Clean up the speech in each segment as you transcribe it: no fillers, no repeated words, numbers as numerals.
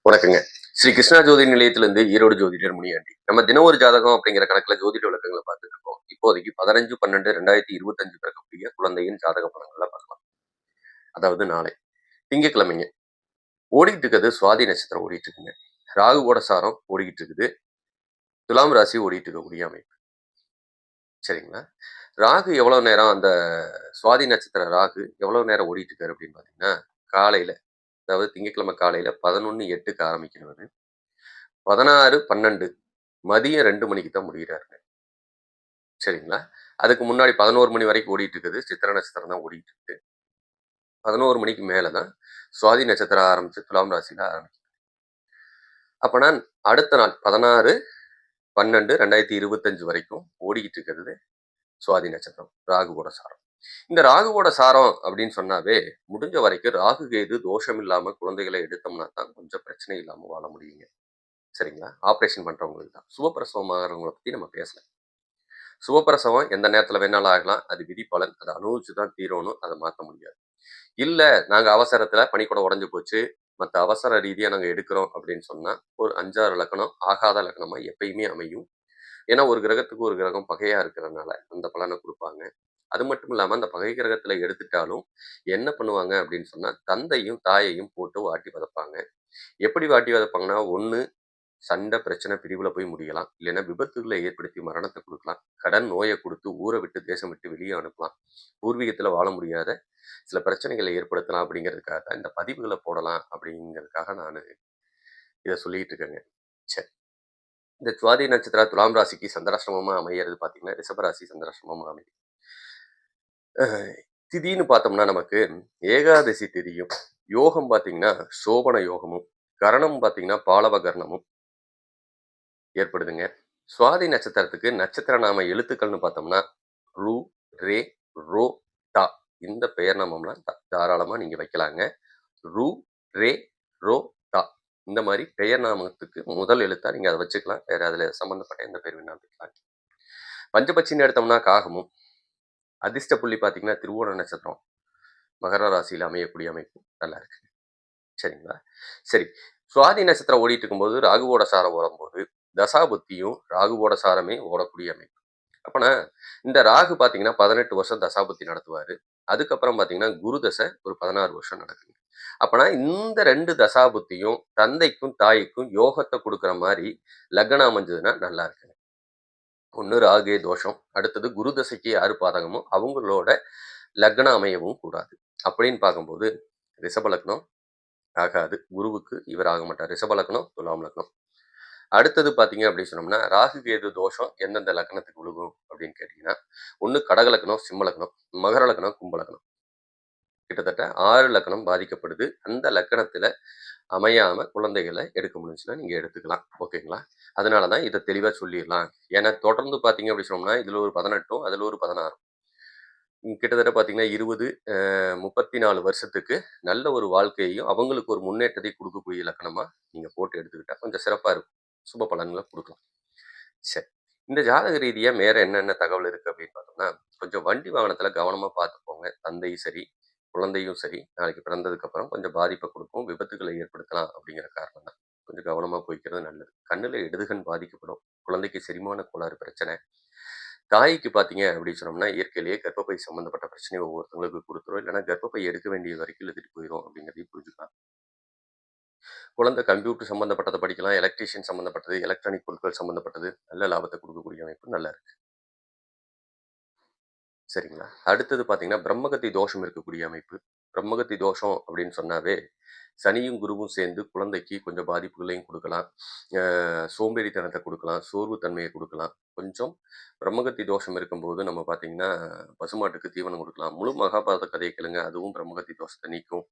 வணக்கங்க. ஸ்ரீ கிருஷ்ணா ஜோதி நிலையத்திலிருந்து ஈரோடு ஜோதிடர் முனியாண்டி. நம்ம தினம் ஒரு ஜாதகம் அப்படிங்கிற கணக்குல ஜோதிட விளக்கங்கள பார்த்துட்டு இருக்கோம். இப்போதைக்கு 15/12/2025 பிறக்கக்கூடிய குழந்தையின் ஜாதக பலன்கள பார்க்கலாம். அதாவது நாளை திங்கட்கிழமைங்க. ஓடிட்டு இருக்கிறது சுவாதி நட்சத்திரம் ஓடிட்டு இருக்குங்க. ராகுவோட சாரம் ஓடிக்கிட்டு இருக்குது. துலாம் ராசி ஓடிட்டு இருக்கக்கூடிய அமைப்பு. சரிங்களா? ராகு எவ்வளவு நேரம் அந்த சுவாதி நட்சத்திர ராகு எவ்வளவு நேரம் ஓடிட்டு இருக்காரு அப்படின்னு பார்த்தீங்கன்னா, காலையில அதாவது திங்கட்கிழமை காலையில 11:08க்கு ஆரம்பிக்கிறவரு 16:12 மதியம் 2 மணிக்கு தான் முடிகிறாருங்க. சரிங்களா? அதுக்கு முன்னாடி 11 மணி வரைக்கும் ஓடிட்டு இருக்குது. சித்திரை நட்சத்திரம் தான் ஓடிட்டு இருக்கு. 11 மணிக்கு மேல தான் சுவாதி நட்சத்திரம் ஆரம்பிச்சு துலாம் ராசியில ஆரம்பிக்கும். அப்பனா அடுத்த நாள் 16/12/2025 வரைக்கும் ஓடிக்கிட்டு இருக்கிறது சுவாதி நட்சத்திரம். ராகுவோட சாரம். இந்த ராகுவோட சாரம் அப்படின்னு சொன்னாவே முடிஞ்ச வரைக்கும் ராகு கேது தோஷம் இல்லாம குழந்தைகளை எடுத்தோம்னா தான் கொஞ்சம் பிரச்சனை இல்லாம வாழ முடியுங்க. சரிங்களா? ஆப்ரேஷன் பண்றவங்களுக்கு தான். சுகப்பிரசவம் ஆகிறவங்கள பத்தி நம்ம பேசல. சுகப்பிரசவம் எந்த நேரத்துல வேணாலும் ஆகலாம். அது விதி பலன். அதை அனுபவிச்சு தான் தீரணும். அதை மாத்த முடியாது. இல்ல நாங்க அவசரத்துல பனிக்கூடம் உடைஞ்சு போச்சு. மத்த அவசர ரீதியா நாங்க எடுக்கிறோம் அப்படின்னு சொன்னா, ஒரு 5, 6 லக்கணம் ஆகாத லக்கணமா எப்பயுமே அமையும். ஏன்னா ஒரு கிரகத்துக்கு ஒரு கிரகம் பகையா இருக்கிறனால அந்த பலனை குடுப்பாங்க. அது மட்டும் இல்லாம அந்த பகை கிரகத்துல எடுத்துட்டாலும் என்ன பண்ணுவாங்க அப்படின்னு சொன்னா, தந்தையும், தாயையும் போட்டு வாட்டி வதைப்பாங்க. எப்படி வாட்டி வதைப்பாங்கன்னா, ஒண்ணு சண்டை, பிரச்சனை, பிரிவுல போய் முடியலாம். இல்லைன்னா விபத்துகளை ஏற்படுத்தி மரணத்த குடுக்கலாம். கடன் நோய குடுத்து ஊர விட்டு, தேசம் விட்டு வெளிய அனுப்பலாம். பூர்வீகத்துல வாழ முடியாத சில பிரச்சனைகளை ஏற்படுத்தலாம் அப்படிங்கிறதுக்காக தான் இந்த பதிவுகள போடலாம் அப்படிங்கிறதுக்காக நானு இத சொல்லிட்டு இருக்கேங்க. சரி. இந்த சுவாதி நட்சத்திரம் துலாம் ராசிக்கு சந்திராஷ்டமமா அமையறது பார்த்தீங்கன்னா, ரிஷப ராசி சந்திராஷ்டமமா அமையும். திதின்னு பார்த்தோம்னா நமக்கு ஏகாதசி திதியும், யோகம் பார்த்தீங்கன்னா சோபன யோகமும், கரணம் பார்த்தீங்கன்னா பாலவ கரணமும் ஏற்படுதுங்க. சுவாதி நட்சத்திரத்துக்கு நட்சத்திர நாம எழுத்துக்கள்னு பார்த்தோம்னா, ரு, ரே, ரோ, டா. இந்த பெயர் நாமம்லாம் தாராளமா நீங்க வைக்கலாங்க. ரு, ரே, ரோ, டா. இந்த மாரி பெயர் நாமத்துக்கு முதல் எழுத்தா நீங்க அத வச்சுக்கலாம். வேற அதுல சம்மந்தப்பட்ட எந்த பேர் வேணாலும் வைக்கலாம். பஞ்சபட்சின்னு எடுத்தோம்னா காகமும், அதிர்ஷ்ட புள்ளி பார்த்தீங்கன்னா திருவோண நட்சத்திரம், மகர ராசியில அமையக்கூடிய அமைப்பு நல்லா இருக்கு. சரிங்களா? சரி. சுவாதி நட்சத்திரம் ஓடிட்டு இருக்கும்போது ராகுவோட சாரம் வரும்போது, தசாபுத்தியும் ராகுவோட சாரமே ஓடக்கூடிய அமைப்பு. அப்பனா இந்த ராகு பார்த்தீங்கன்னா 18 வருஷம் தசாபுத்தி நடத்துவாரு. அதுக்கப்புறம் பார்த்தீங்கன்னா, குரு தசை ஒரு 16 வருஷம் நடக்குங்க. அப்பனா இந்த 2 தசாபுத்தியும் தந்தைக்கும், தாய்க்கும் யோகத்த குடுக்குற மாரி லக்னம் அமைஞ்சதுன்னா நல்லா இருக்குங்க. ஒண்ணு ராகு தோஷம். அடுத்தது குரு தசைக்கு யாரு பாதகமோ அவங்களோட லக்னம் அமையவும் கூடாது. அப்படின்னு பார்க்கும்போது ரிஷப லக்னம் ஆகாது. குருவுக்கு இவர் ஆக மாட்டார். ரிஷப லக்னம், துலாம் லக்னம். அடுத்தது பார்த்தீங்க அப்படின்னு சொன்னோம்னா, ராகு கேது தோஷம் எந்தெந்த லக்னத்துக்கு விழுகும் அப்படின்னு கேட்டீங்கன்னா, ஒண்ணு கடக லக்னம், சிம்ம லக்னம், மகர லக்னம், கும்ப லக்னம். கிட்டத்தட்ட 6 லக்னம் பாதிக்கப்படுது. அந்த லக்கணத்துல அமையாம குழந்தைகள எடுக்க முடிஞ்சுச்சுன்னா, நீங்க எடுத்துக்கலாம். ஓகேங்களா? அதனால தான் இத தெளிவா சொல்லிறலாம். ஏன்னா தொடர்ந்து பார்த்தீங்க அப்படின்னு சொன்னோம்னா, இதுல ஒரு 18ம், அதுல ஒரு 16ம். கிட்டத்தட்ட பார்த்தீங்கன்னா 20 34 வருஷத்துக்கு நல்ல ஒரு வாழ்க்கையையும், அவங்களுக்கு ஒரு முன்னேற்றத்தை குடுக்கக்கூடிய லக்கணமா நீங்க போட்டு எடுத்துக்கிட்டா கொஞ்சம் சிறப்பா இருக்கும். சுப பலன்கள குடுக்கலாம். சரி. இந்த ஜாதக ரீதியா வேற என்னென்ன தகவல் இருக்கு அப்படின்னு பார்த்தோம்னா, கொஞ்சம் வண்டி வாகனத்துல கவனமா பார்த்து போங்க. தந்தையும் சரி, குழந்தையும் சரி, நாளைக்கு பிறந்ததுக்கு அப்புறம் கொஞ்சம் பாதிப்ப குடுக்கும். விபத்துக்களை ஏற்படுத்தலாம் அப்படிங்கிற காரணம் தான். கொஞ்சம் கவனமா போய்க்கிறது நல்லது. கண்ணுல இடதுகண் பாதிக்கப்படும். குழந்தைக்கு செரிமான கோளாறு பிரச்சனை. தாய்க்கு பார்த்தீங்க அப்படின்னு சொன்னோம்னா, இயற்கையிலேயே கர்ப்பப்பை சம்மந்தப்பட்ட பிரச்சனைய ஒவ்வொருத்தவங்களுக்கு குடுத்துரும். இல்லைன்னா கர்ப்பப்பை எடுக்க வேண்டிய வரைக்கும் இழுத்துட்டு போயிரும் அப்படிங்கிறதையும் புரிஞ்சுக்கலாம். குழந்தை கம்ப்யூட்டர் சம்மந்தப்பட்டத படிக்கலாம். எலக்ட்ரீஷியன் சம்மந்தப்பட்டது, எலக்ட்ரானிக் பொருட்கள் சம்மந்தப்பட்டது நல்ல லாபத்த குடுக்கக்கூடிய அமைப்பு நல்லா இருக்கு. சரிங்களா? அடுத்தது பார்த்தீங்கன்னா, பிரம்மகத்தி தோஷம் இருக்கக்கூடிய அமைப்பு. பிரம்மகத்தி தோஷம் அப்படின்னு சொன்னாவே, சனியும், குருவும் சேர்ந்து குழந்தைக்கு கொஞ்சம் பாதிப்புகளையும் குடுக்கலாம். சோம்பேறித்தனத்த குடுக்கலாம். சோர்வு தன்மைய குடுக்கலாம். கொஞ்சம் பிரம்மகத்தி தோஷம் இருக்கும்போது நம்ம பார்த்தீங்கன்னா, பசுமாட்டுக்கு தீவனம் குடுக்கலாம். முழு மகாபாரத கதைய கேளுங்க. அதுவும் பிரம்மகத்தி தோஷத்த நீக்கும்.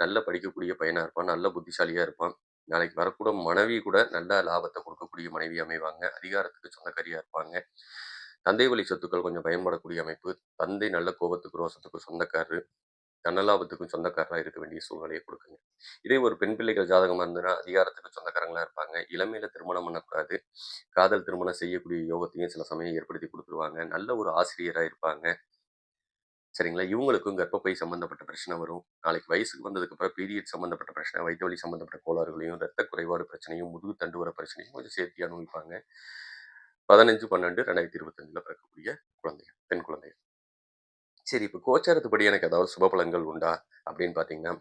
நல்லா படிக்கக்கூடிய பையனா இருப்பான். நல்ல புத்திசாலியா இருப்பான். நாளைக்கு வரக்கூட மனைவி கூட நல்ல லாபத்த குடுக்கக்கூடிய மனைவி அமைவாங்க. அதிகாரத்துக்கு சொந்தக்காரியா இருப்பாங்க. தந்தை வழி சொத்துக்கள் கொஞ்சம் பயன்படக்கூடிய அமைப்பு. தந்தை நல்ல கோபத்துக்கும், ரோசத்துக்கும் சொந்தக்காரரு. தனலாபத்துக்கும் சொந்தக்காரரா இருக்க வேண்டிய சூழ்நிலையை குடுக்குங்க. இதே ஒரு பெண் பிள்ளைகள் ஜாதகமா இருந்ததுன்னா, அதிகாரத்துக்கு சொந்தக்காரங்களா இருப்பாங்க. இளமையில திருமணம் பண்ணக்கூடாது. காதல் திருமணம் செய்யக்கூடிய யோகத்தையும் சில சமயம் ஏற்படுத்தி குடுத்துருவாங்க. நல்ல ஒரு ஆசிரியரா இருப்பாங்க. சரிங்களா? இவங்களுக்கும் கர்ப்பப்பை சம்மந்தப்பட்ட பிரச்சனை வரும். நாளைக்கு வயசுக்கு வந்ததுக்கப்புறம் பீரியட் சம்மந்தப்பட்ட பிரச்சனை, வயித்து வலி சம்மந்தப்பட்ட கோளாறுகளையும், ரத்த குறைபாடு பிரச்சனையும், முதுகு தண்டுவட பிரச்சனையும் கொஞ்சம் சேர்த்தி அனுபவிப்பாங்க. 15/12/2025ல பிறக்கக்கூடிய குழந்தைகள், பெண் குழந்தைகள். சரி, இப்ப கோச்சாரத்துப்படி எனக்கு ஏதாவது சுப பலன்கள் உண்டா? அப்படின்னு பார்த்தீங்கன்னா,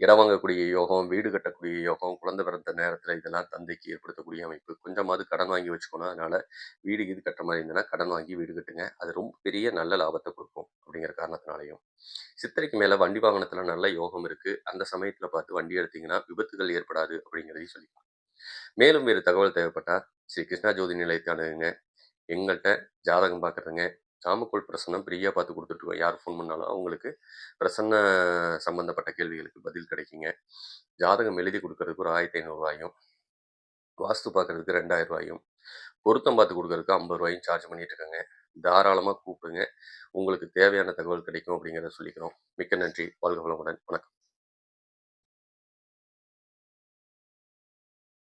இடம் வாங்கக்கூடிய யோகம், வீடு கட்டக்கூடிய யோகம், குழந்தை பிறந்த நேரத்தில இதெல்லாம் தந்தைக்கு ஏற்படுத்தக்கூடிய அமைப்பு. கொஞ்சமாவது கடன் வாங்கி வச்சுக்கணும். அதனால வீடு கீது கட்டுற மாரி இருந்ததுன்னா, கடன் வாங்கி வீடு கட்டுங்க. அது ரொம்ப பெரிய நல்ல லாபத்த குடுக்கும். அப்படிங்கிற காரணத்தினாலயும். சித்திரைக்கு மேல வண்டி வாகனத்தில நல்ல யோகம் இருக்கு. அந்த சமயத்தில பார்த்து வண்டி எடுத்தீங்கன்னா, விபத்துகள் ஏற்படாது அப்படிங்கிறதையும் சொல்லிக்கலாம். மேலும் வேறு தகவல் தேவைப்பட்டா, ஸ்ரீ கிருஷ்ணா ஜோதி நிலையத்தை அணுகுங்க. எங்கள்ட்ட ஜாதகம் பார்க்குறதுங்க, சாமக்கோள் பிரசன்னம் ஃப்ரீயா பார்த்து குடுத்துட்டுருக்கோம். யார் ஃபோன் பண்ணாலும் அவங்களுக்கு பிரசன்ன சம்மந்தப்பட்ட கேள்விகளுக்கு பதில் கிடைக்குங்க. ஜாதகம் எழுதி குடுக்கறதுக்கு ஒரு ரூ. 1500 வாஸ்து பார்க்கறதுக்கு ரூ. 2000 பொருத்தம் பார்த்து குடுக்கறதுக்கு ரூ. 50 சார்ஜ் பண்ணிட்டு இருக்கேங்க. தாராளமா கூப்பிடுங்க. உங்களுக்கு தேவையான தகவல் கிடைக்கும் அப்படிங்கிறத சொல்லிக்கிறோம். மிக்க நன்றி. வாழ்க வளமுடன். வணக்கம்.